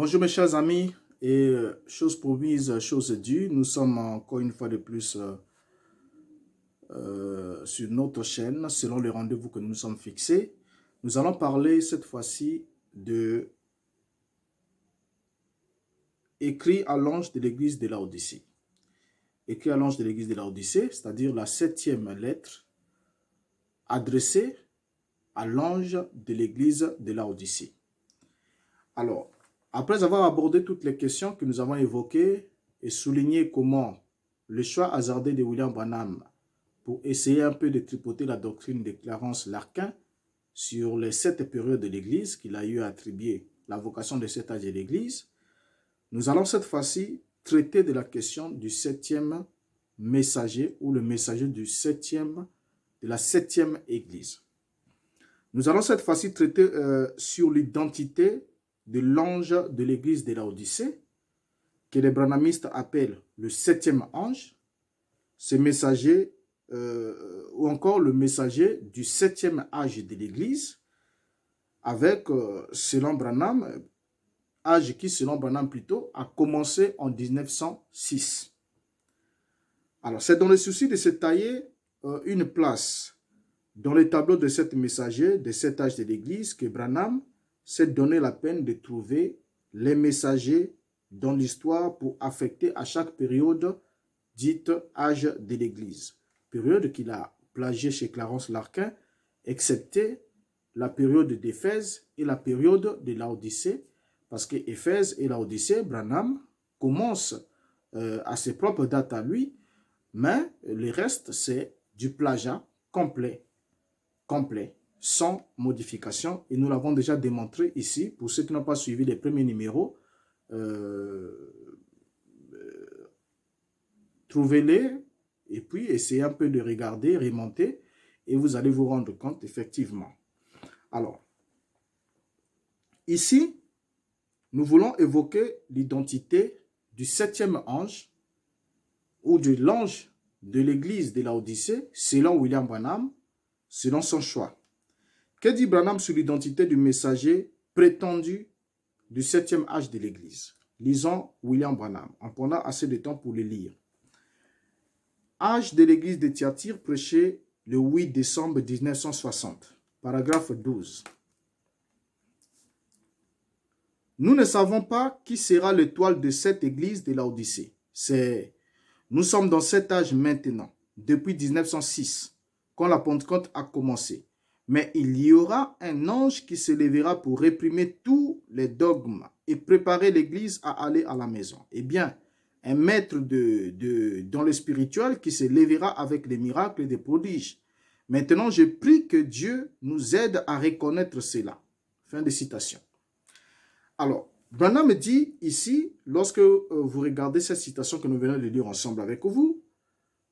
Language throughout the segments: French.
Bonjour mes chers amis et chose promise, chose due, nous sommes encore une fois de plus sur notre chaîne selon les rendez-vous que nous nous sommes fixés. Nous allons parler cette fois-ci de écrit à l'ange de l'église de Laodicée. Écrit à l'ange de l'église de Laodicée, c'est-à-dire la 7e lettre adressée à l'ange de l'église de Laodicée. Alors, après avoir abordé toutes les questions que nous avons évoquées et souligné comment le choix hasardé de William Branham pour essayer un peu de tripoter la doctrine de Clarence Larkin sur les 7 périodes de l'Église qu'il a eu à attribuer la vocation de cet âge de l'Église, nous allons cette fois-ci traiter de la question du 7e messager ou le messager de la 7e Église. Nous allons cette fois-ci traiter sur l'identité de l'ange de l'église de Laodicée, que les branhamistes appellent le 7e ange, ce messager, ou encore le messager du 7e âge de l'église, avec, selon Branham, âge qui, selon Branham plutôt, a commencé en 1906. Alors, c'est dans le souci de se tailler une place dans le tableau de cet messager, de cet âge de l'église, que Branham s'est donné la peine de trouver les messagers dans l'histoire pour affecter à chaque période dite âge de l'Église. Période qu'il a plagiée chez Clarence Larkin, excepté la période d'Éphèse et la période de Laodicée, parce que Éphèse et Laodicée, Branham commence à ses propres dates à lui, mais le reste, c'est du plagiat complet, sans modification, et nous l'avons déjà démontré ici. Pour ceux qui n'ont pas suivi les premiers numéros, trouvez-les et puis essayez un peu de regarder, remonter, et vous allez vous rendre compte effectivement. Alors, ici, nous voulons évoquer l'identité du 7e ange ou de l'ange de l'église de Laodicée selon William Branham, selon son choix. Que dit Branham sur l'identité du messager prétendu du 7e âge de l'Église? Lisons William Branham, en prenant assez de temps pour le lire. Âge de l'Église de Thyatire, prêché le 8 décembre 1960, paragraphe 12. Nous ne savons pas qui sera l'étoile de cette Église de Laodicée. Nous sommes dans cet âge maintenant, depuis 1906, quand la Pentecôte a commencé. Mais il y aura un ange qui se lèvera pour réprimer tous les dogmes et préparer l'Église à aller à la maison. Eh bien, un maître dans le spirituel qui se lèvera avec des miracles et des prodiges. Maintenant, je prie que Dieu nous aide à reconnaître cela. Fin de citation. Alors, Branham dit ici, lorsque vous regardez cette citation que nous venons de lire ensemble avec vous,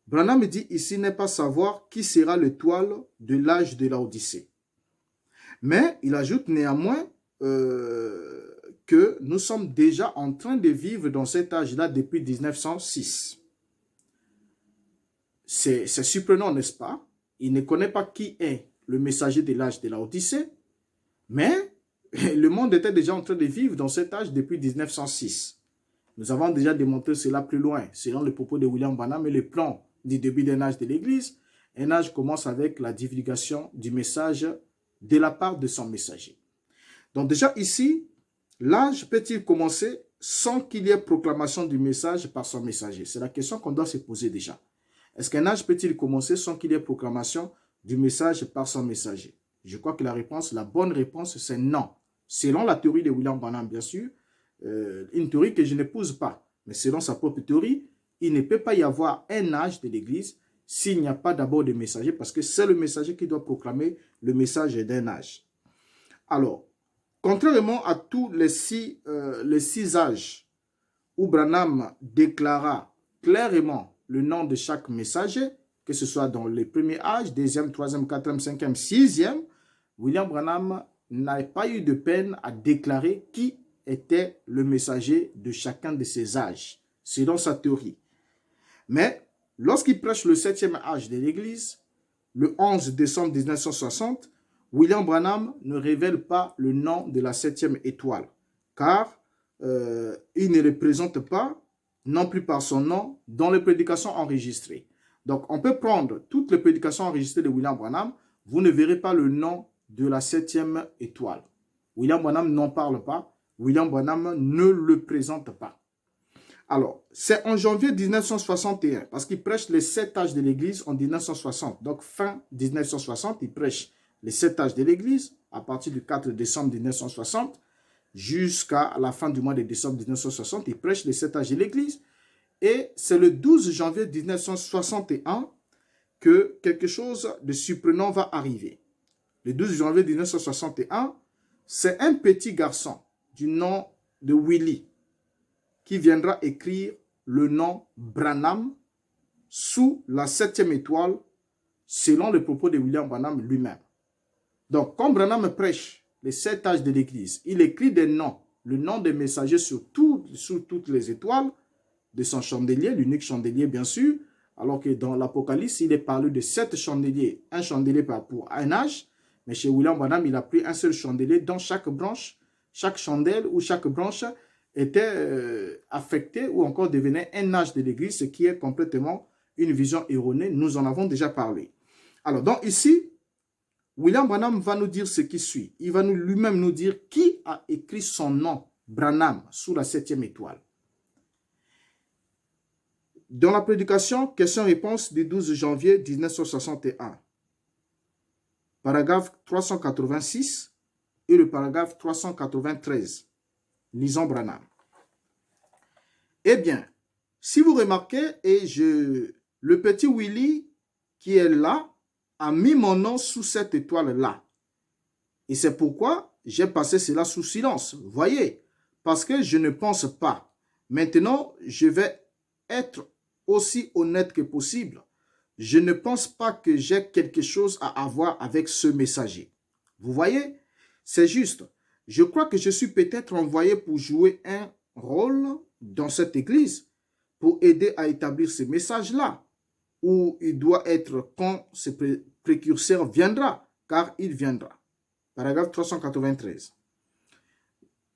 Branham dit ici n'est pas savoir qui sera l'étoile de l'âge de Laodicée. Mais il ajoute néanmoins que nous sommes déjà en train de vivre dans cet âge-là depuis 1906. C'est surprenant, n'est-ce pas? Il ne connaît pas qui est le messager de l'âge de Laodicée, mais le monde était déjà en train de vivre dans cet âge depuis 1906. Nous avons déjà démontré cela plus loin, selon le propos de William Branham et le plan du début d'un âge de l'Église. Un âge commence avec la divulgation du message de la part de son messager. Donc déjà ici, l'âge peut-il commencer sans qu'il y ait proclamation du message par son messager? C'est la question qu'on doit se poser déjà. Est-ce qu'un âge peut-il commencer sans qu'il y ait proclamation du message par son messager? Je crois que la bonne réponse, c'est non. Selon la théorie de William Branham, bien sûr, une théorie que je n'épouse pas, mais selon sa propre théorie, il ne peut pas y avoir un âge de l'Église s'il n'y a pas d'abord de messager, parce que c'est le messager qui doit proclamer le message d'un âge. Alors, contrairement à tous les six âges où Branham déclara clairement le nom de chaque messager, que ce soit dans les premiers âges, deuxième, troisième, quatrième, cinquième, sixième, William Branham n'a pas eu de peine à déclarer qui était le messager de chacun de ces âges, selon sa théorie. Mais lorsqu'il prêche le 7e âge de l'Église, le 11 décembre 1960, William Branham ne révèle pas le nom de la 7e étoile, car il ne représente pas, non plus par son nom, dans les prédications enregistrées. Donc, on peut prendre toutes les prédications enregistrées de William Branham, vous ne verrez pas le nom de la 7e étoile. William Branham n'en parle pas, William Branham ne le présente pas. Alors, c'est en janvier 1961, parce qu'il prêche les 7 âges de l'Église en 1960. Donc, fin 1960, il prêche les 7 âges de l'Église, à partir du 4 décembre 1960, jusqu'à la fin du mois de décembre 1960, il prêche les 7 âges de l'Église. Et c'est le 12 janvier 1961 que quelque chose de surprenant va arriver. Le 12 janvier 1961, c'est un petit garçon du nom de Willie qui viendra écrire le nom Branham sous la 7e étoile, selon les propos de William Branham lui-même. Donc, comme Branham prêche les 7 âges de l'Église, il écrit des noms, le nom des messagers sur toutes les étoiles de son chandelier, l'unique chandelier bien sûr, alors que dans l'Apocalypse, il est parlé de 7 chandeliers, un chandelier pour un âge, mais chez William Branham, il a pris un seul chandelier dans chaque branche, chaque chandelle ou chaque branche était affectée ou encore devenait un âge de l'Église, ce qui est complètement une vision erronée. Nous en avons déjà parlé. Alors, donc ici, William Branham va nous dire ce qui suit. Il va lui-même nous dire qui a écrit son nom, Branham, sous la 7e étoile. Dans la prédication, question-réponse du 12 janvier 1961, paragraphe 386 et le paragraphe 393. Lisons Branham. Eh bien, si vous remarquez, le petit Willie qui est là a mis mon nom sous cette étoile-là. Et c'est pourquoi j'ai passé cela sous silence. Voyez, parce que je ne pense pas. Maintenant, je vais être aussi honnête que possible. Je ne pense pas que j'ai quelque chose à avoir avec ce messager. Vous voyez, c'est juste. Je crois que je suis peut-être envoyé pour jouer un rôle dans cette église, pour aider à établir ce message-là, où il doit être quand ce précurseur viendra, car il viendra. Paragraphe 393.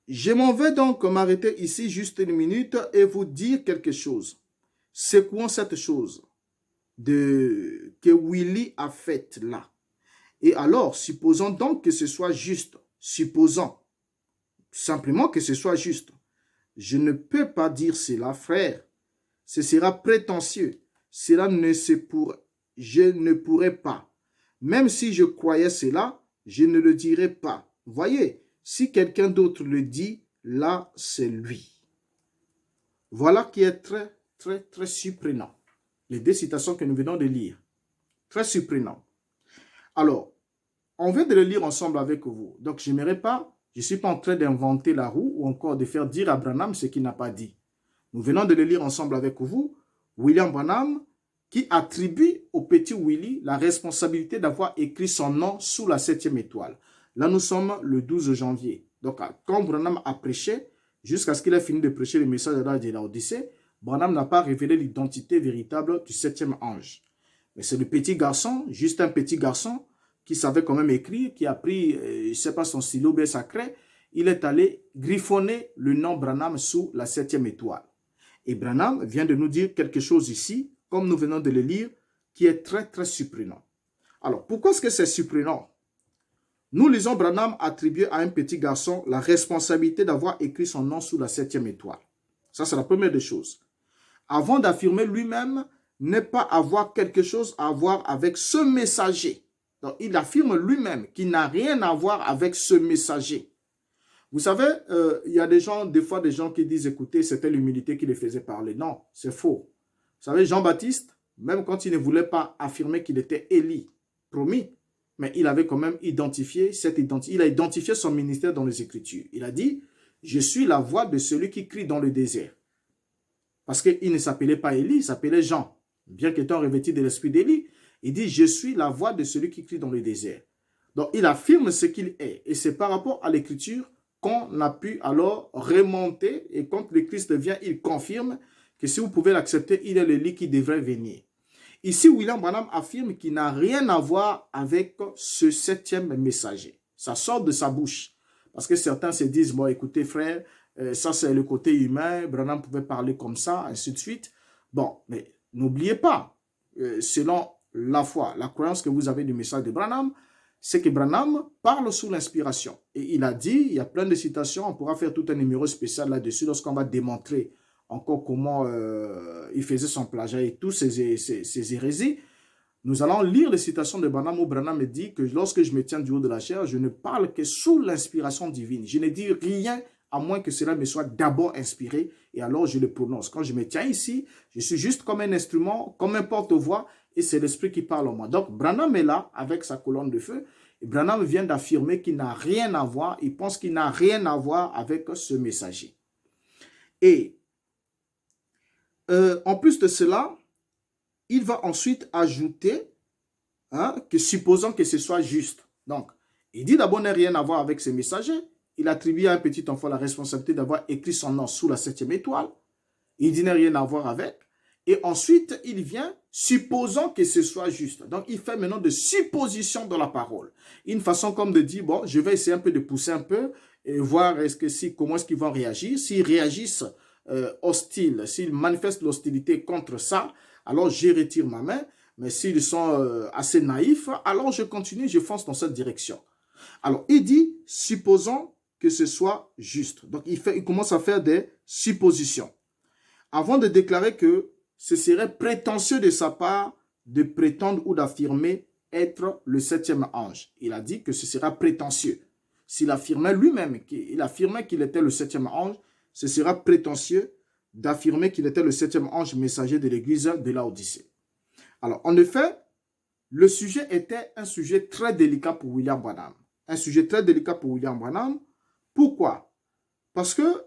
Je m'en vais donc m'arrêter ici juste une minute et vous dire quelque chose. Secouons cette chose que Willie a faite là. Et alors, supposons donc que ce soit juste. Supposons simplement que ce soit juste. Je ne peux pas dire cela, frère. Ce sera prétentieux. Cela je ne pourrais pas. Même si je croyais cela, je ne le dirais pas. Voyez, si quelqu'un d'autre le dit, là, c'est lui. Voilà qui est très, très, très surprenant. Les 2 citations que nous venons de lire. Très surprenant. Alors, on vient de le lire ensemble avec vous. Donc, je ne suis pas en train d'inventer la roue ou encore de faire dire à Branham ce qu'il n'a pas dit. Nous venons de le lire ensemble avec vous. William Branham qui attribue au petit Willie la responsabilité d'avoir écrit son nom sous la 7e étoile. Là, nous sommes le 12 janvier. Donc, quand Branham a prêché, jusqu'à ce qu'il ait fini de prêcher le message de l'âge de l'Odyssée, Branham n'a pas révélé l'identité véritable du 7e ange. Mais c'est le petit garçon, juste un petit garçon, qui savait quand même écrire, qui a pris, je ne sais pas, son stylo bien sacré, il est allé griffonner le nom Branham sous la 7e étoile. Et Branham vient de nous dire quelque chose ici, comme nous venons de le lire, qui est très, très surprenant. Alors, pourquoi est-ce que c'est surprenant? Nous lisons Branham attribuer à un petit garçon la responsabilité d'avoir écrit son nom sous la 7e étoile. Ça, c'est la première des choses. Avant d'affirmer lui-même ne pas avoir quelque chose à voir avec ce messager. Donc, il affirme lui-même qu'il n'a rien à voir avec ce messager. Vous savez, il y a des gens qui disent, écoutez, c'était l'humilité qui les faisait parler. Non, c'est faux. Vous savez, Jean-Baptiste, même quand il ne voulait pas affirmer qu'il était Élie, promis, mais il avait quand même identifié il a identifié son ministère dans les Écritures. Il a dit, je suis la voix de celui qui crie dans le désert. Parce qu'il ne s'appelait pas Élie, il s'appelait Jean. Bien qu'étant revêtu de l'esprit d'Élie, il dit, je suis la voix de celui qui crie dans le désert. Donc, il affirme ce qu'il est. Et c'est par rapport à l'Écriture qu'on a pu alors remonter. Et quand le Christ vient, il confirme que si vous pouvez l'accepter, il est l'Élie qui devrait venir. Ici, William Branham affirme qu'il n'a rien à voir avec ce 7e messager. Ça sort de sa bouche. Parce que certains se disent, bon, écoutez, frère, ça c'est le côté humain, Branham pouvait parler comme ça, ainsi de suite. Bon, mais n'oubliez pas, selon la foi, la croyance que vous avez du message de Branham, c'est que Branham parle sous l'inspiration. Et il a dit, il y a plein de citations, on pourra faire tout un numéro spécial là-dessus lorsqu'on va démontrer encore comment il faisait son plagiat et tous ces hérésies. Nous allons lire les citations de Branham où Branham me dit que lorsque je me tiens du haut de la chair, je ne parle que sous l'inspiration divine. Je ne dis rien à moins que cela me soit d'abord inspiré et alors je le prononce. Quand je me tiens ici, je suis juste comme un instrument, comme un porte-voix et c'est l'esprit qui parle en moi. Donc Branham est là avec sa colonne de feu et Branham vient d'affirmer qu'il n'a rien à voir, il pense qu'il n'a rien à voir avec ce messager. Et en plus de cela, il va ensuite ajouter que supposons que ce soit juste. Donc, il dit d'abord n'a rien à voir avec ces messagers. Il attribue à un petit enfant la responsabilité d'avoir écrit son nom sous la 7e étoile. Il dit n'a rien à voir avec. Et ensuite, il vient, supposons que ce soit juste. Donc, il fait maintenant de suppositions dans la parole. Une façon comme de dire, bon, je vais essayer un peu de pousser un peu et voir comment est-ce qu'ils vont réagir. S'ils réagissent hostiles, s'ils manifestent l'hostilité contre ça, alors je retire ma main. Mais s'ils sont assez naïfs, alors je continue, je fonce dans cette direction. Alors, il dit, supposons que ce soit juste. Donc, il commence à faire des suppositions. Avant de déclarer que ce serait prétentieux de sa part de prétendre ou d'affirmer être le 7e ange. Il a dit que ce sera prétentieux. S'il affirmait lui-même qu'il affirmait qu'il était le 7e ange, ce sera prétentieux d'affirmer qu'il était le 7e ange messager de l'église de Laodicée. Alors, en effet, le sujet était un sujet très délicat pour William Branham. Un sujet très délicat pour William Branham. Pourquoi? Parce que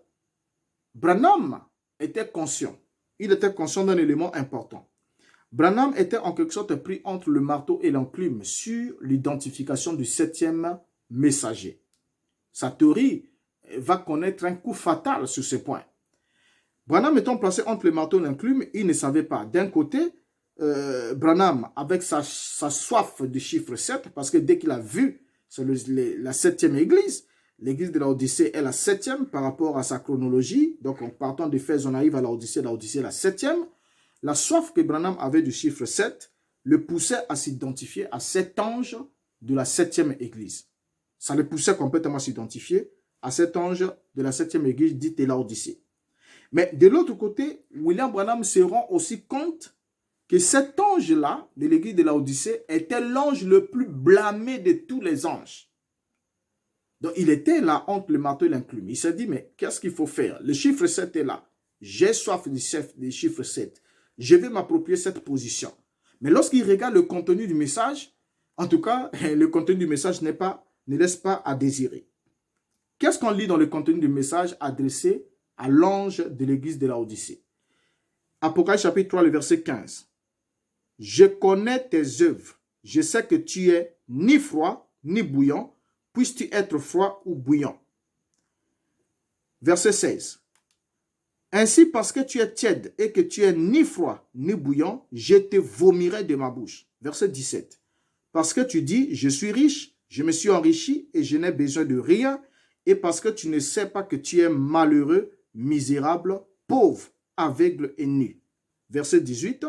Branham était conscient. Il était conscient d'un élément important. Branham était en quelque sorte pris entre le marteau et l'enclume sur l'identification du 7e messager. Sa théorie va connaître un coup fatal sur ce point. Branham étant placé entre le marteau et l'enclume, il ne savait pas. D'un côté, Branham, avec sa soif du chiffre 7, parce que dès qu'il a vu la 7e église, l'église de Laodicée est la 7e par rapport à sa chronologie. Donc, en partant d'Éphèse, on arrive à Laodicée est la 7e. La soif que Branham avait du chiffre 7 le poussait à s'identifier à cet ange de la 7e église. Ça le poussait complètement à s'identifier à cet ange de la 7e église dite de Laodicée. Mais de l'autre côté, William Branham se rend aussi compte que cet ange-là, de l'église de Laodicée, était l'ange le plus blâmé de tous les anges. Donc, il était là entre le marteau et l'enclume. Il s'est dit, mais qu'est-ce qu'il faut faire? Le chiffre 7 est là. J'ai soif du chiffre 7. Je vais m'approprier cette position. Mais lorsqu'il regarde le contenu du message, en tout cas, le contenu du message ne laisse pas à désirer. Qu'est-ce qu'on lit dans le contenu du message adressé à l'ange de l'église de Laodicée? Apocalypse chapitre 3, le verset 15. Je connais tes œuvres. Je sais que tu es ni froid ni bouillant. Puisses-tu être froid ou bouillant? Verset 16. Ainsi, parce que tu es tiède et que tu es ni froid ni bouillant, je te vomirai de ma bouche. Verset 17. Parce que tu dis, je suis riche, je me suis enrichi et je n'ai besoin de rien. Et parce que tu ne sais pas que tu es malheureux, misérable, pauvre, aveugle et nu. Verset 18.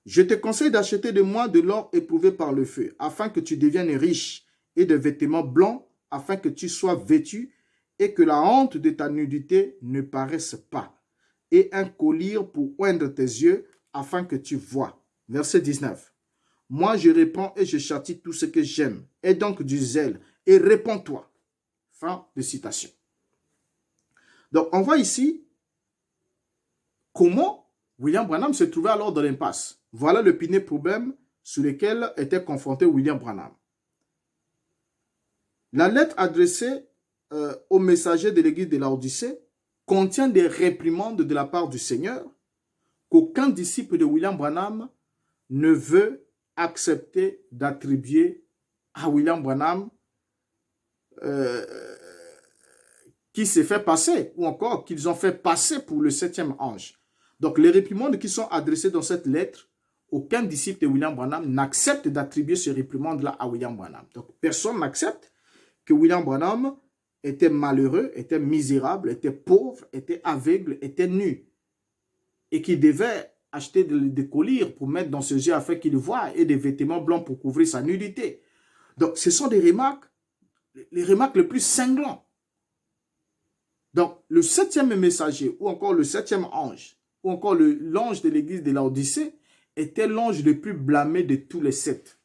Je te conseille d'acheter de moi de l'or éprouvé par le feu, afin que tu deviennes riche, et de vêtements blancs, afin que tu sois vêtu, et que la honte de ta nudité ne paraisse pas, et un collier pour oindre tes yeux, afin que tu vois. Verset 19. Moi je répands et je châtie tout ce que j'aime, et donc du zèle, et répands-toi. Fin de citation. Donc on voit ici comment William Branham se trouvait alors dans l'impasse. Voilà le premier problème sur lequel était confronté William Branham. La lettre adressée au messager de l'église de Laodicée contient des réprimandes de la part du Seigneur qu'aucun disciple de William Branham ne veut accepter d'attribuer à William Branham qui s'est fait passer, ou encore qu'ils ont fait passer pour le 7e ange. Donc les réprimandes qui sont adressées dans cette lettre, aucun disciple de William Branham n'accepte d'attribuer ces réprimandes-là à William Branham. Donc personne n'accepte que William Branham était malheureux, était misérable, était pauvre, était aveugle, était nu. Et qui devait acheter des collyres pour mettre dans ses yeux afin qu'il voie et des vêtements blancs pour couvrir sa nudité. Donc, ce sont des remarques, les remarques les plus cinglantes. Donc, le 7e messager, ou encore le 7e ange, ou encore l'ange de l'église de Laodicée, était l'ange le plus blâmé de tous les 7.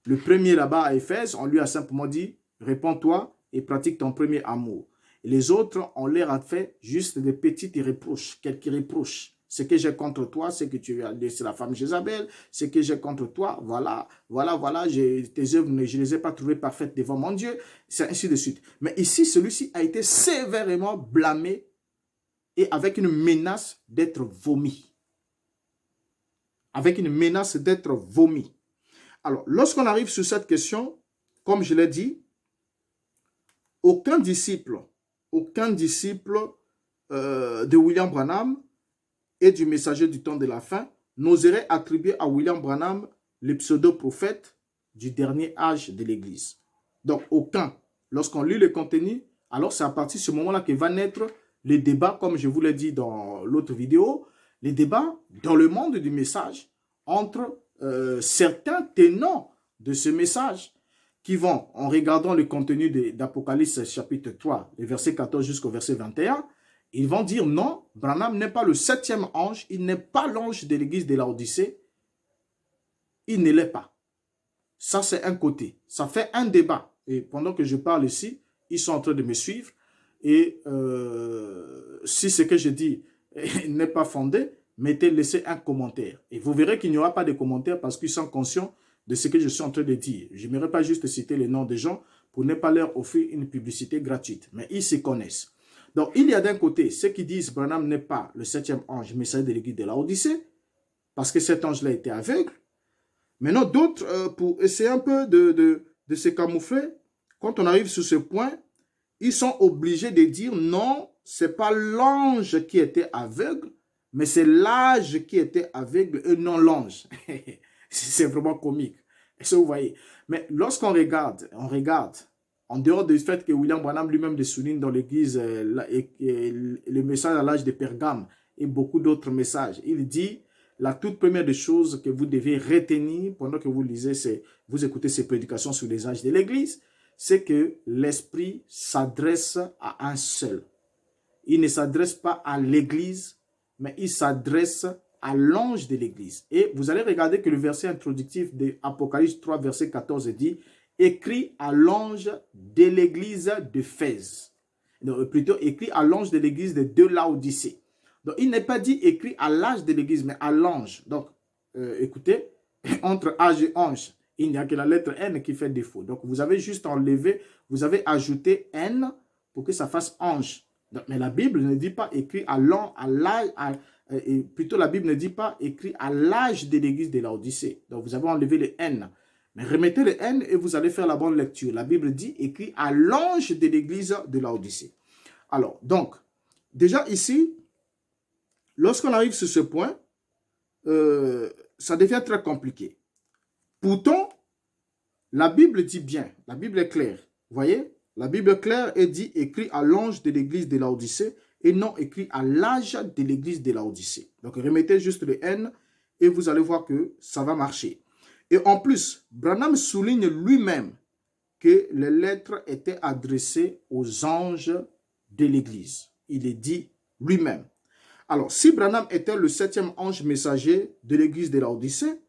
Le premier là-bas à Éphèse, on lui a simplement dit, répands-toi et pratique ton premier amour. Et les autres, on leur a fait juste des petites reproches, quelques reproches. Ce que j'ai contre toi, c'est que tu as laissé la femme Jézabel. Ce que j'ai contre toi, voilà, tes œuvres, je ne les ai pas trouvées parfaites devant mon Dieu. C'est ainsi de suite. Mais ici, celui-ci a été sévèrement blâmé et avec une menace d'être vomi. Avec une menace d'être vomi. Alors, lorsqu'on arrive sur cette question, comme je l'ai dit, aucun disciple de William Branham et du messager du temps de la fin n'oserait attribuer à William Branham le pseudo-prophète du dernier âge de l'Église. Donc, aucun. Lorsqu'on lit le contenu, alors c'est à partir de ce moment-là que va naître les débats, comme je vous l'ai dit dans l'autre vidéo, les débats dans le monde du message entre certains tenants de ce message qui vont, en regardant le contenu d'Apocalypse chapitre 3, les versets 14 jusqu'au verset 21, ils vont dire non, Branham n'est pas le 7e ange, il n'est pas l'ange de l'église de Laodicée, il ne l'est pas. Ça, c'est un côté. Ça fait un débat. Et pendant que je parle ici, ils sont en train de me suivre. Et si ce que je dis n'est pas fondé, laissez un commentaire. Et vous verrez qu'il n'y aura pas de commentaires parce qu'ils sont conscients de ce que je suis en train de dire. Je n'aimerais pas juste citer les noms des gens pour ne pas leur offrir une publicité gratuite. Mais ils se connaissent. Donc, il y a d'un côté ceux qui disent Branham n'est pas le 7e ange, messager de l'église de Laodicée, parce que cet ange-là était aveugle. Maintenant, d'autres, pour essayer un peu de se camoufler, quand on arrive sur ce point, ils sont obligés de dire non, ce n'est pas l'ange qui était aveugle, mais c'est l'âge qui était aveugle et non l'ange. C'est vraiment comique. Est-ce que vous voyez? Mais lorsqu'on regarde, en dehors du fait que William Branham lui-même le souligne dans l'église, le message à l'âge de Pergame et beaucoup d'autres messages, il dit la toute première des choses que vous devez retenir pendant que vous lisez, vous écoutez ces prédications sur les âges de l'église, c'est que l'esprit s'adresse à un seul. Il ne s'adresse pas à l'église, mais il s'adresse à l'ange de l'église. Et vous allez regarder que le verset introductif de Apocalypse 3, verset 14 dit « Écrit à l'ange de l'église d'Éphèse ». Plutôt écrit à l'ange de l'église de Laodicée. Donc, il n'est pas dit écrit à l'âge de l'église, mais à l'ange. Donc, écoutez, entre âge et ange, il n'y a que la lettre N qui fait défaut. Donc, vous avez juste enlevé, vous avez ajouté N pour que ça fasse ange. Donc, mais la Bible ne dit pas écrit à l'âge, plutôt la Bible ne dit pas écrit à l'âge de l'église de Laodicée. Donc, vous avez enlevé le N. Mais remettez le N et vous allez faire la bonne lecture. La Bible dit écrit à l'ange de l'église de Laodicée. Alors, donc, déjà ici, lorsqu'on arrive sur ce point, ça devient très compliqué. Pourtant, la Bible dit bien, la Bible est claire. Vous voyez, la Bible est claire et dit écrit à l'ange de l'église de Laodicée et non écrit à l'âge de l'église de Laodicée. Donc, remettez juste le N et vous allez voir que ça va marcher. Et en plus, Branham souligne lui-même que les lettres étaient adressées aux anges de l'église. Il est dit lui-même. Alors, si Branham était le 7e ange messager de l'église de Laodicée,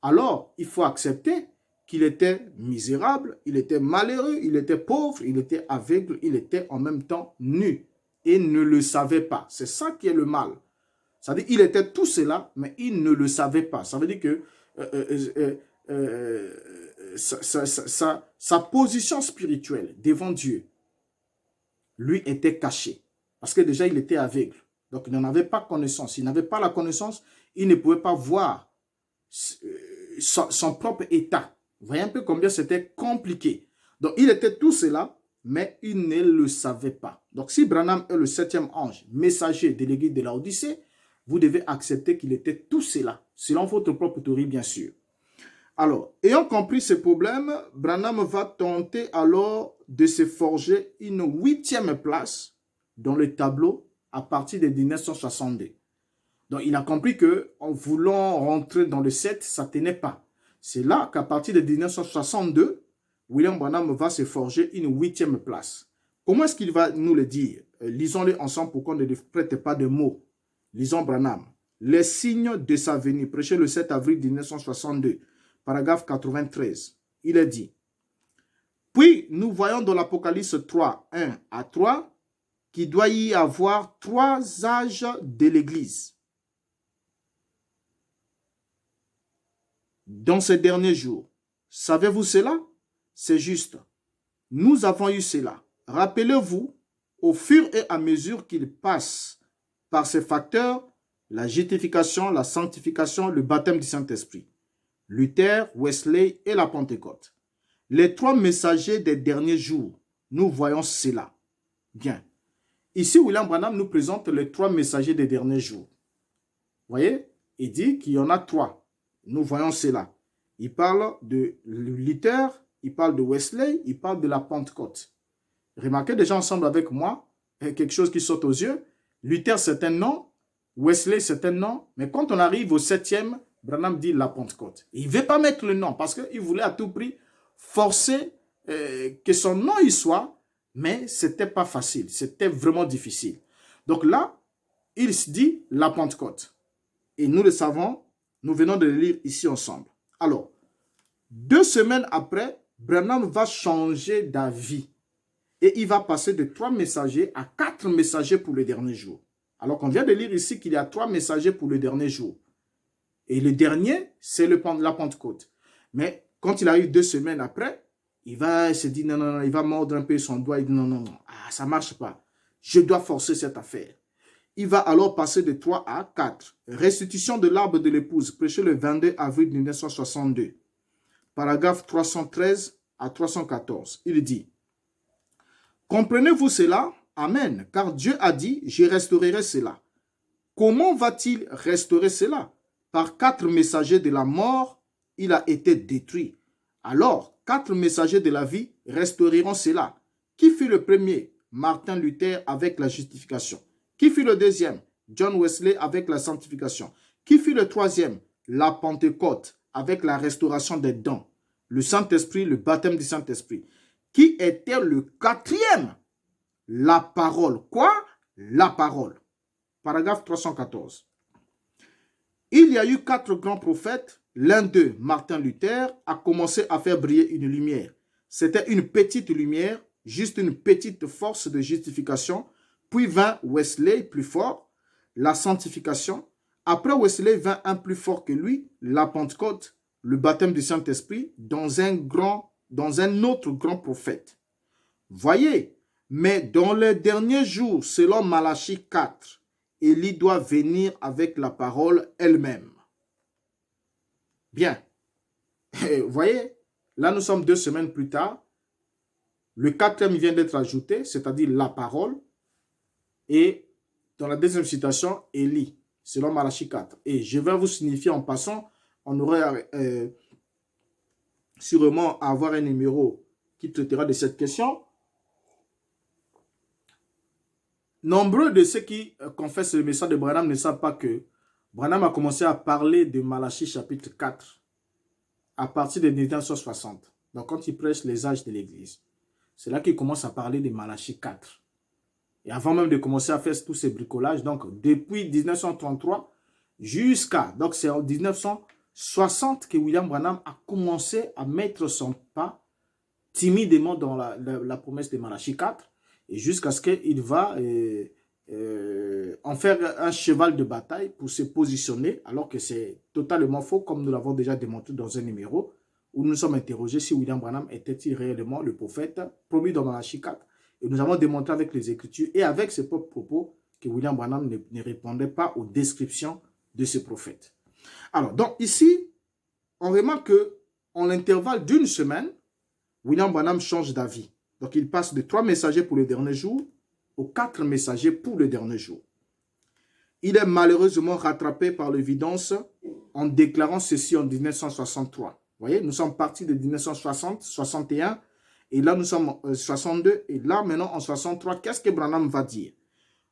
alors il faut accepter qu'il était misérable, il était malheureux, il était pauvre, il était aveugle, il était en même temps nu et ne le savait pas. C'est ça qui est le mal. Ça veut dire qu'il était tout cela, mais il ne le savait pas. Ça veut dire que sa position spirituelle devant Dieu lui était cachée. Parce que déjà, il était aveugle. Donc, il n'en avait pas connaissance. S'il n'avait pas la connaissance, il ne pouvait pas voir son propre état. Vous voyez un peu combien c'était compliqué. Donc, il était tout cela, mais il ne le savait pas. Donc, si Branham est le 7e ange, messager de l'église de Laodicée, vous devez accepter qu'il était tout cela, selon votre propre théorie, bien sûr. Alors, ayant compris ce problème, Branham va tenter alors de se forger une 8e place dans le tableau à partir de 1962. Donc, il a compris qu'en voulant rentrer dans le 7, ça ne tenait pas. C'est là qu'à partir de 1962, William Branham va se forger une 8e place. Comment est-ce qu'il va nous le dire? Lisons-le ensemble pour qu'on ne prête pas de mots. Lisons Branham. Les signes de sa venue, prêché le 7 avril 1962, paragraphe 93. Il est dit: puis nous voyons dans l'Apocalypse 3, 1 à 3, qu'il doit y avoir 3 âges de l'Église. Dans ces derniers jours, savez-vous cela? C'est juste. Nous avons eu cela. Rappelez-vous, au fur et à mesure qu'il passe par ces facteurs, la justification, la sanctification, le baptême du Saint-Esprit, Luther, Wesley et la Pentecôte. Les 3 messagers des derniers jours, nous voyons cela. Bien. Ici, William Branham nous présente les 3 messagers des derniers jours. Vous voyez? Il dit qu'il y en a 3. Nous voyons cela. Il parle de Luther, il parle de Wesley, il parle de la Pentecôte. Remarquez déjà ensemble avec moi quelque chose qui saute aux yeux. Luther, c'est un nom. Wesley, c'est un nom. Mais quand on arrive au 7e, Branham dit la Pentecôte. Il ne veut pas mettre le nom parce qu'il voulait à tout prix forcer que son nom y soit, mais ce n'était pas facile. C'était vraiment difficile. Donc là, il se dit la Pentecôte. Et nous le savons, nous venons de le lire ici ensemble. Alors, 2 semaines après, Branham va changer d'avis. Et il va passer de 3 messagers à 4 messagers pour le dernier jour. Alors qu'on vient de lire ici qu'il y a 3 messagers pour le dernier jour. Et le dernier, c'est la Pentecôte. Mais quand il arrive 2 semaines après, il va se dire non, il va mordre un peu son doigt. Il dit non, ça ne marche pas. Je dois forcer cette affaire. Il va alors passer de 3 à 4. Restitution de l'arbre de l'épouse, prêché le 22 avril 1962. Paragraphe 313 à 314. Il dit: comprenez-vous cela? Amen. Car Dieu a dit, je restaurerai cela. Comment va-t-il restaurer cela? Par 4 messagers de la mort, il a été détruit. Alors, 4 messagers de la vie restaureront cela. Qui fut le premier? Martin Luther avec la justification. Qui fut le deuxième? John Wesley avec la sanctification. Qui fut le troisième? La Pentecôte avec la restauration des dons. Le Saint-Esprit, le baptême du Saint-Esprit. Qui était le 4e? La parole. Quoi? La parole. Paragraphe 314. Il y a eu 4 grands prophètes. L'un d'eux, Martin Luther, a commencé à faire briller une lumière. C'était une petite lumière, juste une petite force de justification. Puis vint Wesley, plus fort, la sanctification. Après Wesley vint un plus fort que lui, la Pentecôte, le baptême du Saint-Esprit, dans un autre grand prophète. Voyez, mais dans les derniers jours, selon Malachie 4, Élie doit venir avec la parole elle-même. Bien. Vous voyez, là nous sommes 2 semaines plus tard. Le 4e vient d'être ajouté, c'est-à-dire la parole. Et dans la deuxième citation, Élie, selon Malachie 4. Et je vais vous signifier en passant, on aurait sûrement à avoir un numéro qui traitera de cette question. Nombreux de ceux qui confessent le message de Branham ne savent pas que Branham a commencé à parler de Malachie chapitre 4 à partir de 1960. Donc quand il prêche les âges de l'Église, c'est là qu'il commence à parler de Malachie 4. Et avant même de commencer à faire tous ces bricolages, donc depuis 1933 jusqu'à, donc c'est en 1960 que William Branham a commencé à mettre son pas timidement dans la promesse de Malachie 4 et jusqu'à ce qu'il va en faire un cheval de bataille pour se positionner, alors que c'est totalement faux, comme nous l'avons déjà démontré dans un numéro où nous nous sommes interrogés si William Branham était-il réellement le prophète promis dans Malachie 4. Et nous avons démontré avec les Écritures et avec ses propres propos que William Branham ne répondait pas aux descriptions de ce prophète. Alors, donc ici, on remarque qu'en l'intervalle d'1 semaine, William Branham change d'avis. Donc, il passe de 3 messagers pour le dernier jour aux 4 messagers pour le dernier jour. Il est malheureusement rattrapé par l'évidence en déclarant ceci en 1963. Vous voyez, nous sommes partis de 1960, 61, Et là, nous sommes en 62. Et là, maintenant, en 63, qu'est-ce que Branham va dire?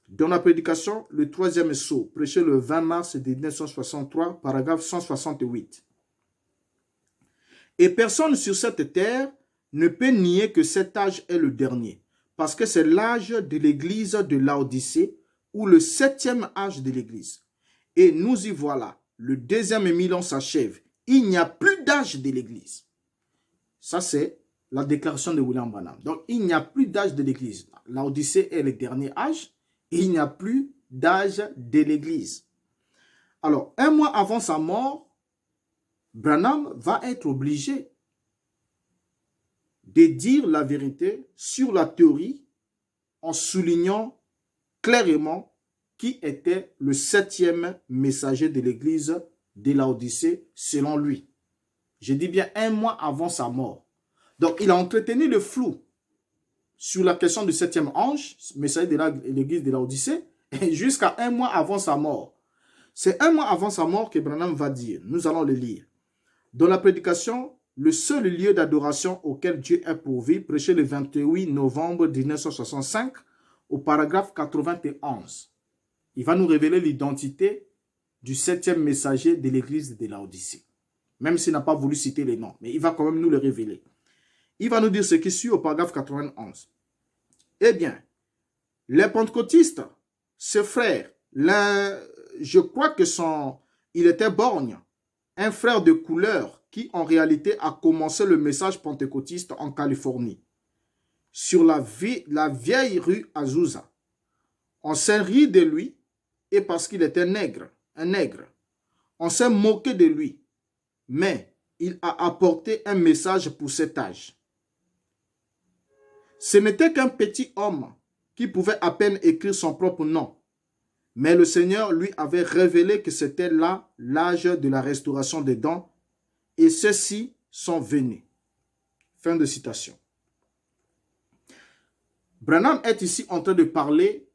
Dans la prédication, le troisième sceau, prêché le 20 mars 1963, paragraphe 168. Et personne sur cette terre ne peut nier que cet âge est le dernier, parce que c'est l'âge de l'église de Laodicée, ou le 7e âge de l'église. Et nous y voilà, le 2e millénaire s'achève. Il n'y a plus d'âge de l'église. Ça, c'est la déclaration de William Branham. Donc, il n'y a plus d'âge de l'église. Laodicée est le dernier âge, et il n'y a plus d'âge de l'église. Alors, un mois avant sa mort, Branham va être obligé de dire la vérité sur la théorie en soulignant clairement qui était le 7e messager de l'église de Laodicée selon lui. Je dis bien un mois avant sa mort. Donc, il a entretenu le flou sur la question du 7e ange, messager de l'église de Laodicée, jusqu'à un mois avant sa mort. C'est un mois avant sa mort que Branham va dire. Nous allons le lire. Dans la prédication, le seul lieu d'adoration auquel Dieu est pourvu, prêché le 28 novembre 1965, au paragraphe 91. Il va nous révéler l'identité du 7e messager de l'église de Laodicée. Même s'il n'a pas voulu citer les noms, mais il va quand même nous le révéler. Il va nous dire ce qui suit au paragraphe 91. Eh bien, les pentecôtistes, ce frère, je crois que il était borgne, un frère de couleur qui en réalité a commencé le message pentecôtiste en Californie, sur la vieille rue Azusa. On s'est ri de lui et parce qu'il était nègre, un nègre. On s'est moqué de lui, mais il a apporté un message pour cet âge. Ce n'était qu'un petit homme qui pouvait à peine écrire son propre nom. Mais le Seigneur lui avait révélé que c'était là l'âge de la restauration des dons et ceux-ci sont venus. Fin de citation. Branham est ici en train de parler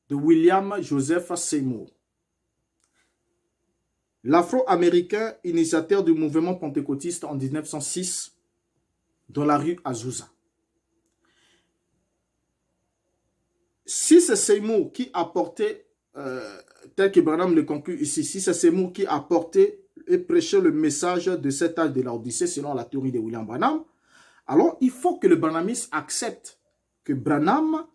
de William Joseph Seymour, l'Afro-Américain initiateur du mouvement pentecôtiste en 1906 dans la rue Azusa. Si c'est Seymour qui a porté, tel que Branham le conclut ici, si c'est Seymour qui a porté et prêché le message de cet âge de l'Odyssée selon la théorie de William Branham, alors il faut que le Branhamiste accepte que Branham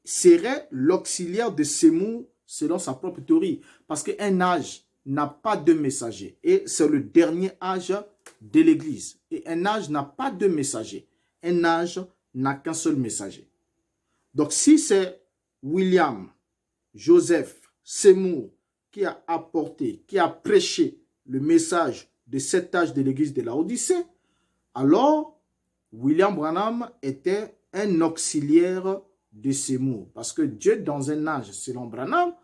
serait l'auxiliaire de Seymour selon sa propre théorie. Parce qu'un âge n'a pas de messager et c'est le dernier âge de l'Église. Et un âge n'a pas de messager. Un âge n'a qu'un seul messager. Donc si c'est William Joseph Seymour qui a apporté, qui a prêché le message de cet âge de l'église de la Odyssée, alors William Branham était un auxiliaire de Seymour. Parce que Dieu, dans un âge, selon Branham,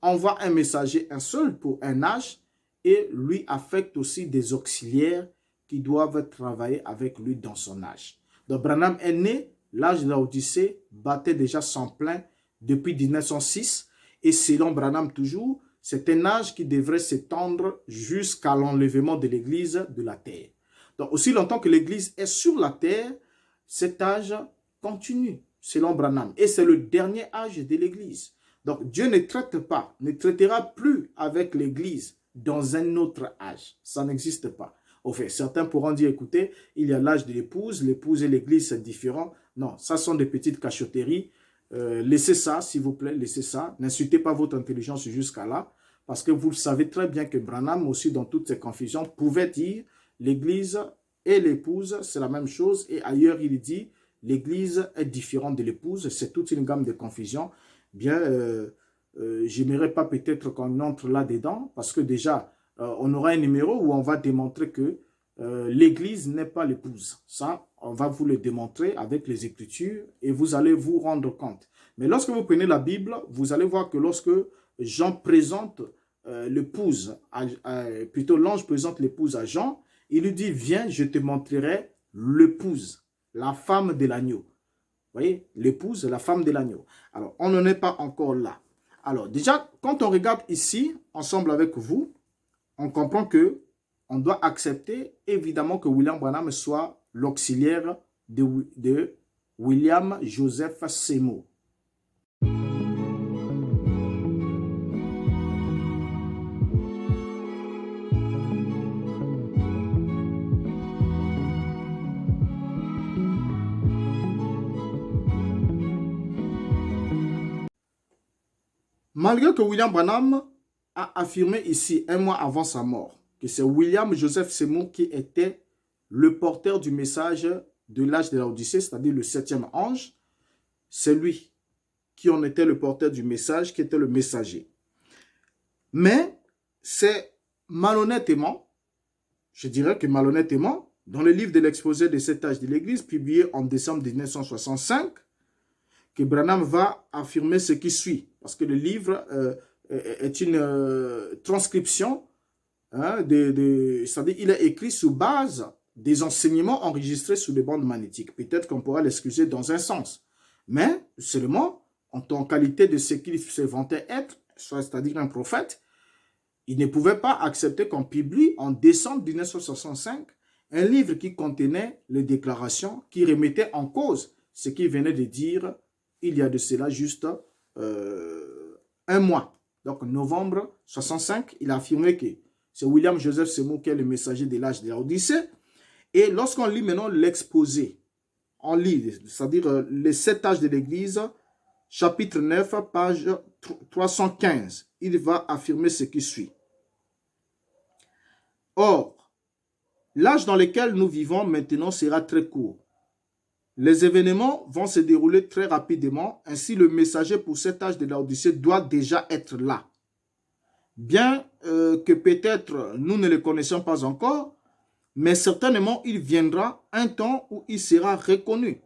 envoie un messager, un seul pour un âge, et lui affecte aussi des auxiliaires qui doivent travailler avec lui dans son âge. Donc Branham est né, l'âge de la Odyssée battait déjà son plein depuis 1906, et selon Branham toujours, c'est un âge qui devrait s'étendre jusqu'à l'enlèvement de l'Église de la terre. Donc aussi longtemps que l'Église est sur la terre, cet âge continue, selon Branham. Et c'est le dernier âge de l'Église. Donc Dieu ne traite pas, ne traitera plus avec l'Église dans un autre âge. Ça n'existe pas. Au fait, certains pourront dire, écoutez, il y a l'âge de l'épouse et l'Église, c'est différent. Non, ça sont des petites cachotteries. Laissez ça, s'il vous plaît, laissez ça. N'insultez pas votre intelligence jusqu'à là, parce que vous le savez très bien que Branham, aussi dans toutes ses confusions, pouvait dire l'Église et l'épouse, c'est la même chose. Et ailleurs, il dit, l'Église est différente de l'épouse. C'est toute une gamme de confusions. Bien, je n'aimerais pas peut-être qu'on entre là-dedans, parce que déjà, on aura un numéro où on va démontrer que l'Église n'est pas l'épouse. Ça, on va vous le démontrer avec les Écritures et vous allez vous rendre compte. Mais lorsque vous prenez la Bible, vous allez voir que lorsque Jean présente l'épouse, plutôt l'ange présente l'épouse à Jean, il lui dit, viens, je te montrerai l'épouse, la femme de l'agneau. Vous voyez, l'épouse, la femme de l'agneau. Alors, on n'en est pas encore là. Alors, déjà, quand on regarde ici, ensemble avec vous, on comprend que on doit accepter, évidemment, que William Branham soit l'auxiliaire de William Joseph Seymour. Malgré que William Branham a affirmé ici, un mois avant sa mort, que c'est William Joseph Seymour qui était le porteur du message de l'âge de l'Odyssée, c'est-à-dire le 7e ange, c'est lui qui en était le porteur du message, qui était le messager. Mais c'est malhonnêtement, je dirais que malhonnêtement, dans le livre de l'exposé de cet âge de l'Église, publié en décembre 1965, que Branham va affirmer ce qui suit. Parce que le livre est une transcription, hein, c'est-à-dire il est écrit sous base des enseignements enregistrés sur les bandes magnétiques. Peut-être qu'on pourra l'excuser dans un sens. Mais seulement, en tant qualité de ce qu'il se vantait être, c'est-à-dire un prophète, il ne pouvait pas accepter qu'on publie en décembre 1965 un livre qui contenait les déclarations qui remettaient en cause ce qu'il venait de dire il y a de cela juste un mois. Donc, novembre 65, il a affirmé que c'est William Joseph Seymour qui est le messager de l'âge de l'Odyssée. Et lorsqu'on lit maintenant l'exposé, on lit, c'est-à-dire les 7 âges de l'Église, chapitre 9, page 315, il va affirmer ce qui suit. Or, l'âge dans lequel nous vivons maintenant sera très court. Les événements vont se dérouler très rapidement, ainsi le messager pour cet âge de l'Odyssée doit déjà être là. Bien que peut-être nous ne le connaissons pas encore, mais certainement il viendra un temps où il sera reconnu.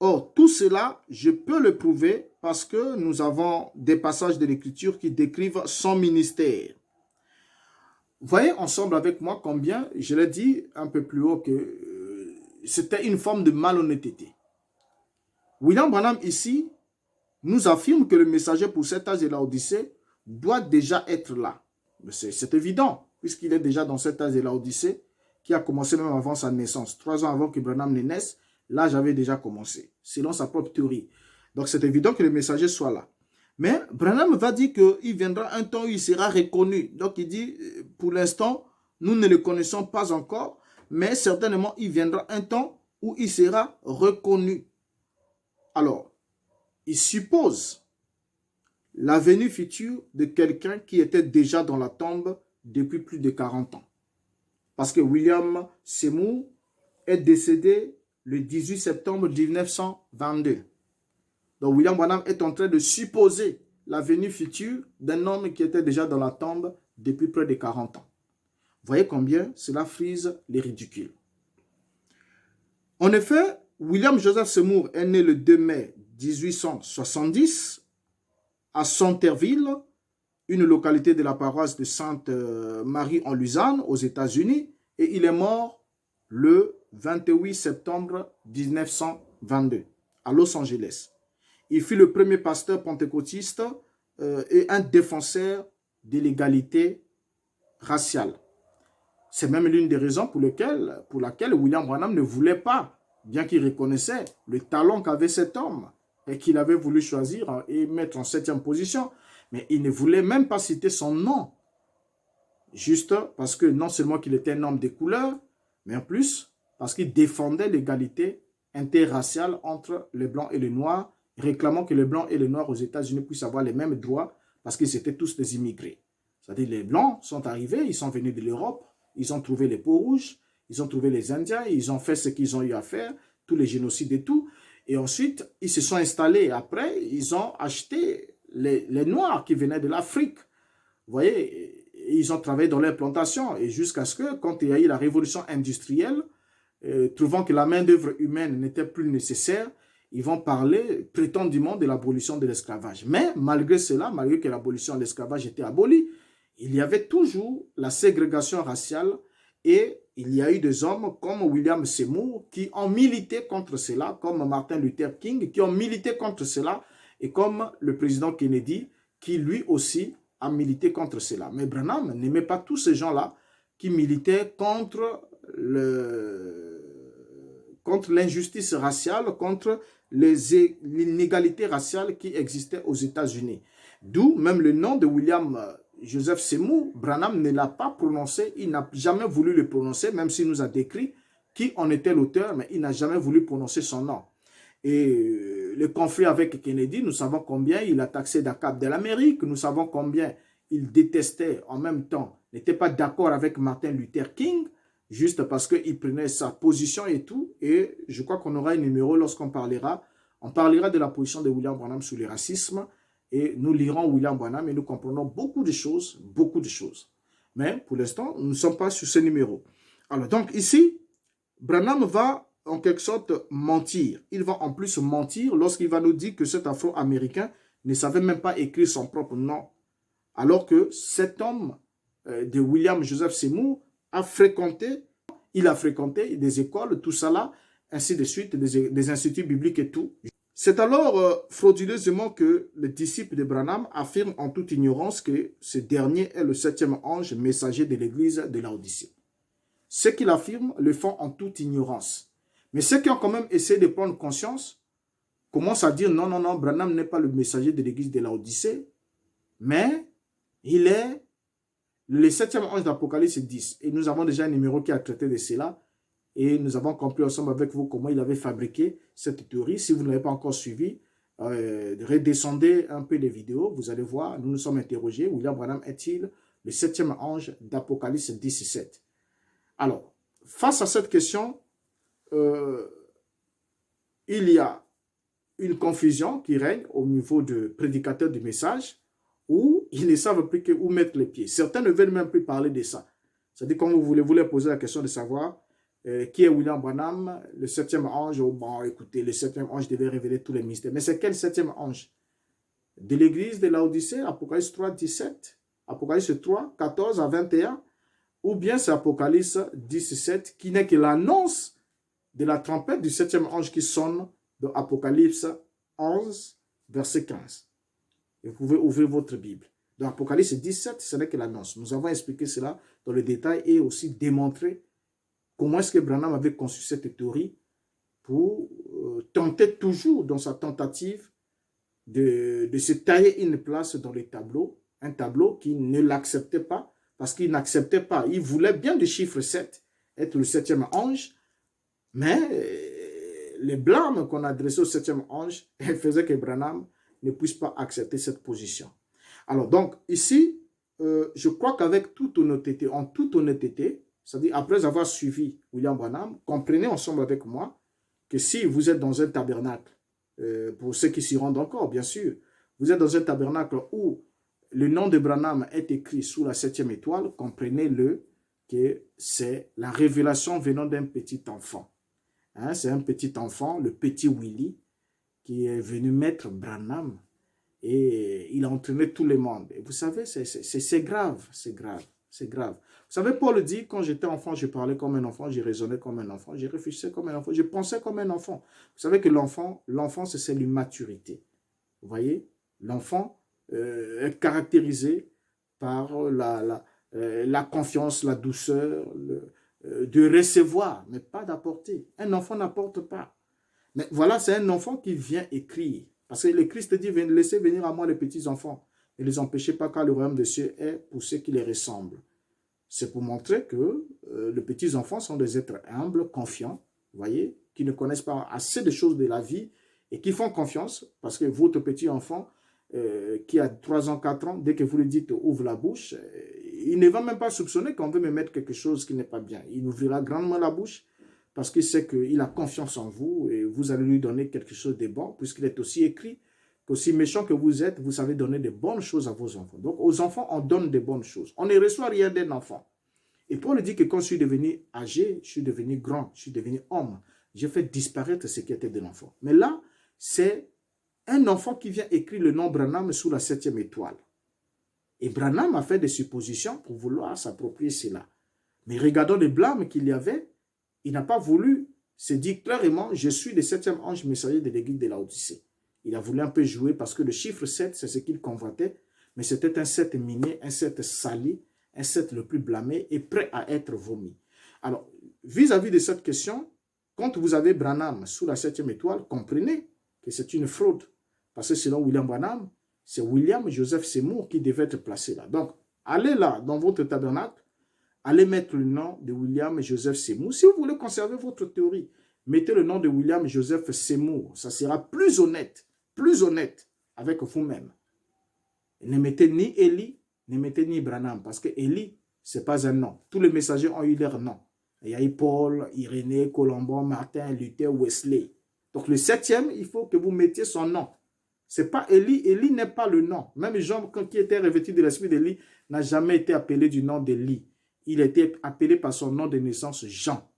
Or, tout cela, je peux le prouver parce que nous avons des passages de l'Écriture qui décrivent son ministère. Voyez ensemble avec moi combien, je l'ai dit un peu plus haut, que c'était une forme de malhonnêteté. William Branham ici nous affirme que le messager pour cet âge de l'Odyssée doit déjà être là. C'est évident, puisqu'il est déjà dans cet âge de l'Odyssée, qui a commencé même avant sa naissance. 3 ans avant que Branham ne naisse, l'âge avait déjà commencé, selon sa propre théorie. Donc c'est évident que le messager soit là. Mais Branham va dire qu'il viendra un temps où il sera reconnu. Donc il dit, pour l'instant, nous ne le connaissons pas encore, mais certainement il viendra un temps où il sera reconnu. Alors, il suppose la venue future de quelqu'un qui était déjà dans la tombe depuis plus de 40 ans. Parce que William Seymour est décédé le 18 septembre 1922. Donc William Branham est en train de supposer la venue future d'un homme qui était déjà dans la tombe depuis près de 40 ans. Voyez combien cela frise les ridicules. En effet, William Joseph Seymour est né le 2 mai 1870 à Centerville, une localité de la paroisse de Sainte-Marie en Louisiane, aux États-Unis, et il est mort le 28 septembre 1922 à Los Angeles. Il fut le premier pasteur pentecôtiste et un défenseur de l'égalité raciale. C'est même l'une des raisons pour laquelle William Branham ne voulait pas, bien qu'il reconnaissait le talent qu'avait cet homme et qu'il avait voulu choisir et mettre en 7e position, mais il ne voulait même pas citer son nom. Juste parce que non seulement qu'il était un homme de couleur, mais en plus parce qu'il défendait l'égalité interraciale entre les Blancs et les Noirs, réclamant que les Blancs et les Noirs aux États-Unis puissent avoir les mêmes droits parce qu'ils étaient tous des immigrés. C'est-à-dire les Blancs sont arrivés, ils sont venus de l'Europe, ils ont trouvé les peaux rouges, ils ont trouvé les Indiens, ils ont fait ce qu'ils ont eu à faire, tous les génocides et tout. Et ensuite, ils se sont installés. Après, ils ont acheté les Noirs qui venaient de l'Afrique. Vous voyez, ils ont travaillé dans les plantations. Et jusqu'à ce que, quand il y a eu la révolution industrielle, trouvant que la main-d'œuvre humaine n'était plus nécessaire, ils vont parler prétendument de l'abolition de l'esclavage. Mais malgré cela, malgré que l'abolition de l'esclavage était abolie, il y avait toujours la ségrégation raciale et il y a eu des hommes comme William Seymour qui ont milité contre cela, comme Martin Luther King qui ont milité contre cela et comme le président Kennedy qui lui aussi a milité contre cela. Mais Branham n'aimait pas tous ces gens-là qui militaient contre contre l'injustice raciale, contre l'inégalité raciale qui existait aux États-Unis. D'où même le nom de William Joseph Seymour Branham ne l'a pas prononcé, il n'a jamais voulu le prononcer, même s'il nous a décrit qui en était l'auteur, mais il n'a jamais voulu prononcer son nom. Et le conflit avec Kennedy, nous savons combien il a taxé d'ACAP de l'Amérique, nous savons combien il détestait en même temps, n'était pas d'accord avec Martin Luther King, juste parce qu'il prenait sa position et tout. Et je crois qu'on aura un numéro lorsqu'on parlera. On parlera de la position de William Branham sur le racisme. Et nous lirons William Branham et nous comprenons beaucoup de choses, beaucoup de choses. Mais pour l'instant, nous ne sommes pas sur ce numéro. Alors donc ici, Branham va en quelque sorte mentir. Il va en plus mentir lorsqu'il va nous dire que cet Afro-Américain ne savait même pas écrire son propre nom. Alors que cet homme de William Joseph Seymour a fréquenté des écoles, tout ça là, ainsi de suite, des instituts bibliques et tout. C'est alors frauduleusement que le disciple de Branham affirme en toute ignorance que ce dernier est le 7e ange messager de l'église de Laodicée. Ceux qui l'affirment le font en toute ignorance. Mais ceux qui ont quand même essayé de prendre conscience commencent à dire non, non, non, Branham n'est pas le messager de l'église de Laodicée, mais il est le 7e ange d'Apocalypse 10. Et nous avons déjà un numéro qui a traité de cela. Et nous avons compris ensemble avec vous comment il avait fabriqué cette théorie. Si vous ne l'avez pas encore suivi, redescendez un peu les vidéos. Vous allez voir, nous nous sommes interrogés. William Branham est-il le 7e ange d'Apocalypse 17? Alors, face à cette question, il y a une confusion qui règne au niveau de prédicateurs du message où ils ne savent plus où mettre les pieds. Certains ne veulent même plus parler de ça. C'est-à-dire, quand vous voulez poser la question de savoir qui est William Branham, le 7e ange, oh, bon, écoutez, le 7e ange devait révéler tous les mystères. Mais c'est quel 7e ange? De l'église de Laodicée, Apocalypse 3, 17, Apocalypse 3, 14 à 21, ou bien c'est Apocalypse 17, qui n'est que l'annonce de la trompette du 7e ange qui sonne dans Apocalypse 11, verset 15. Et vous pouvez ouvrir votre Bible. Dans Apocalypse 17, ce n'est que l'annonce. Nous avons expliqué cela dans le détail et aussi démontré comment est-ce que Branham avait conçu cette théorie pour tenter toujours dans sa tentative de se tailler une place dans les tableaux, un tableau qui ne l'acceptait pas, parce qu'il n'acceptait pas. Il voulait bien du chiffre 7, être le 7e ange, mais les blâmes qu'on adressait au 7e ange faisaient que Branham ne puisse pas accepter cette position. Alors donc ici, je crois qu'avec toute honnêteté, en toute honnêteté, c'est-à-dire après avoir suivi William Branham, comprenez ensemble avec moi que si vous êtes dans un tabernacle, pour ceux qui s'y rendent encore, bien sûr, vous êtes dans un tabernacle où le nom de Branham est écrit sous la 7e étoile, comprenez-le que c'est la révélation venant d'un petit enfant. Hein, c'est un petit enfant, le petit Willy, qui est venu mettre Branham et il a entraîné tout le monde. Et vous savez, c'est grave, c'est grave, c'est grave. Vous savez, Paul dit, quand j'étais enfant, je parlais comme un enfant, je raisonnais comme un enfant, je réfléchissais comme un enfant, je pensais comme un enfant. Vous savez que l'enfant, c'est l'immaturité. Vous voyez, l'enfant est caractérisé par la confiance, la douceur, de recevoir, mais pas d'apporter. Un enfant n'apporte pas. Mais voilà, c'est un enfant qui vient écrire. Parce que le Christ dit, laissez venir à moi les petits enfants. Ne les empêchez pas car le royaume des cieux est pour ceux qui les ressemblent. C'est pour montrer que les petits enfants sont des êtres humbles, confiants, vous voyez, qui ne connaissent pas assez de choses de la vie et qui font confiance parce que votre petit enfant qui a 3 ans, 4 ans, dès que vous lui dites ouvre la bouche, il ne va même pas soupçonner qu'on veut me mettre quelque chose qui n'est pas bien. Il ouvrira grandement la bouche parce qu'il sait qu'il a confiance en vous et vous allez lui donner quelque chose de bon puisqu'il est aussi écrit qu'aussi méchant que vous êtes, vous savez donner de bonnes choses à vos enfants. Donc, aux enfants, on donne de bonnes choses. On ne reçoit rien d'un enfant. Et Paul dit que quand je suis devenu âgé, je suis devenu grand, je suis devenu homme, j'ai fait disparaître ce qui était de l'enfant. Mais là, c'est un enfant qui vient écrire le nom Branham sous la 7e étoile. Et Branham a fait des suppositions pour vouloir s'approprier cela. Mais regardons les blâmes qu'il y avait, il n'a pas voulu se dire clairement, je suis le 7e ange messager de l'église de Laodicée. Il a voulu un peu jouer parce que le chiffre 7, c'est ce qu'il convoitait, mais c'était un 7 miné, un 7 sali, un 7 le plus blâmé et prêt à être vomi. Alors, vis-à-vis de cette question, quand vous avez Branham sous la 7e étoile, comprenez que c'est une fraude. Parce que selon William Branham, c'est William Joseph Seymour qui devait être placé là. Donc, allez là, dans votre tabernacle, allez mettre le nom de William Joseph Seymour. Si vous voulez conserver votre théorie, mettez le nom de William Joseph Seymour. Ça sera plus honnête avec vous-même. Ne mettez ni Élie, ne mettez ni Branham, parce que Élie, ce n'est pas un nom. Tous les messagers ont eu leur nom. Il y a eu Paul, Irénée, Colomban, Martin, Luther, Wesley. Donc le 7e, il faut que vous mettiez son nom. Ce n'est pas Élie. Élie n'est pas le nom. Même Jean, qui était revêtu de l'esprit d'Élie, n'a jamais été appelé du nom d'Élie. Il était appelé par son nom de naissance Jean.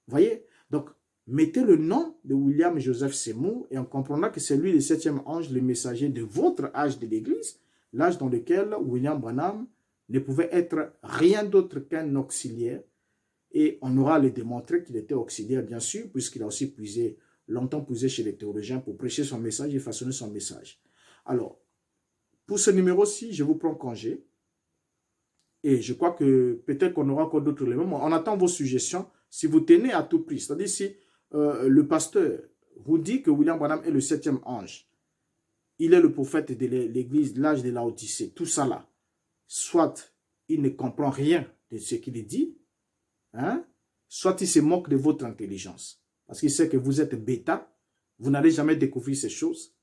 Vous voyez? Donc, mettez le nom de William Joseph Seymour et on comprendra que c'est lui le 7e ange, le messager de votre âge de l'Église, l'âge dans lequel William Branham ne pouvait être rien d'autre qu'un auxiliaire. Et on aura à le démontrer qu'il était auxiliaire, bien sûr, puisqu'il a aussi longtemps puisé chez les théologiens pour prêcher son message et façonner son message. Alors, pour ce numéro-ci, je vous prends congé. Et je crois que peut-être qu'on aura encore d'autres éléments. On attend vos suggestions. Si vous tenez à tout prix, c'est-à-dire si le pasteur vous dit que William Branham est le 7e ange, il est le prophète de l'Église, l'âge de Laodicée, tout ça là, soit il ne comprend rien de ce qu'il dit, hein, soit il se moque de votre intelligence, parce qu'il sait que vous êtes bêta, vous n'allez jamais découvrir ces choses,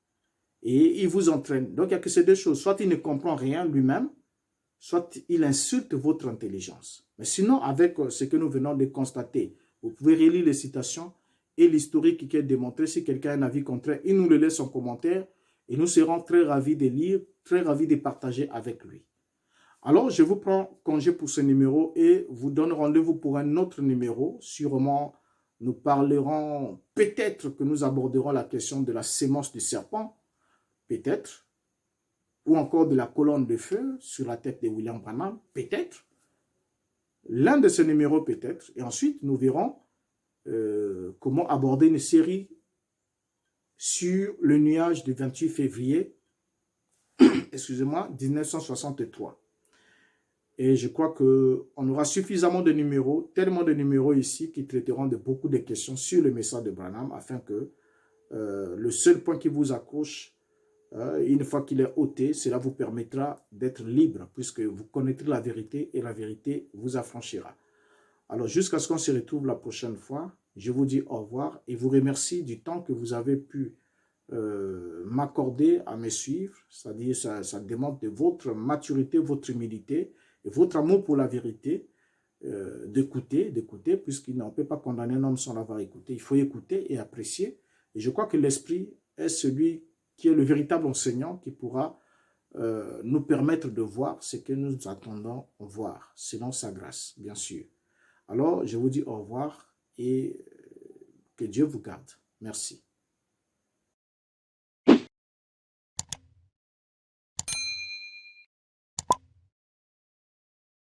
et il vous entraîne. Donc il n'y a que ces deux choses, soit il ne comprend rien lui-même, soit il insulte votre intelligence. Mais sinon, avec ce que nous venons de constater, vous pouvez relire les citations et l'historique qui est démontré. Si quelqu'un a un avis contraire, il nous le laisse en commentaire et nous serons très ravis de lire, très ravis de partager avec lui. Alors, je vous prends congé pour ce numéro et vous donne rendez-vous pour un autre numéro. Sûrement, nous parlerons, peut-être que nous aborderons la question de la sémence du serpent, peut-être, ou encore de la colonne de feu sur la tête de William Branham, peut-être. L'un de ces numéros, peut-être. Et ensuite, nous verrons comment aborder une série sur le nuage du 28 février, excusez-moi, 1963. Et je crois qu'on aura suffisamment de numéros, tellement de numéros ici qui traiteront de beaucoup de questions sur le message de Branham, afin que le seul point qui vous accroche, une fois qu'il est ôté, cela vous permettra d'être libre, puisque vous connaîtrez la vérité et la vérité vous affranchira. Alors, jusqu'à ce qu'on se retrouve la prochaine fois, je vous dis au revoir et vous remercie du temps que vous avez pu m'accorder à me suivre. C'est-à-dire, ça demande de votre maturité, votre humilité et votre amour pour la vérité, d'écouter, puisqu'on ne peut pas condamner un homme sans l'avoir écouté. Il faut écouter et apprécier. Et je crois que l'esprit est celui qui est le véritable enseignant qui pourra nous permettre de voir ce que nous attendons voir, selon sa grâce, bien sûr. Alors, je vous dis au revoir et que Dieu vous garde. Merci.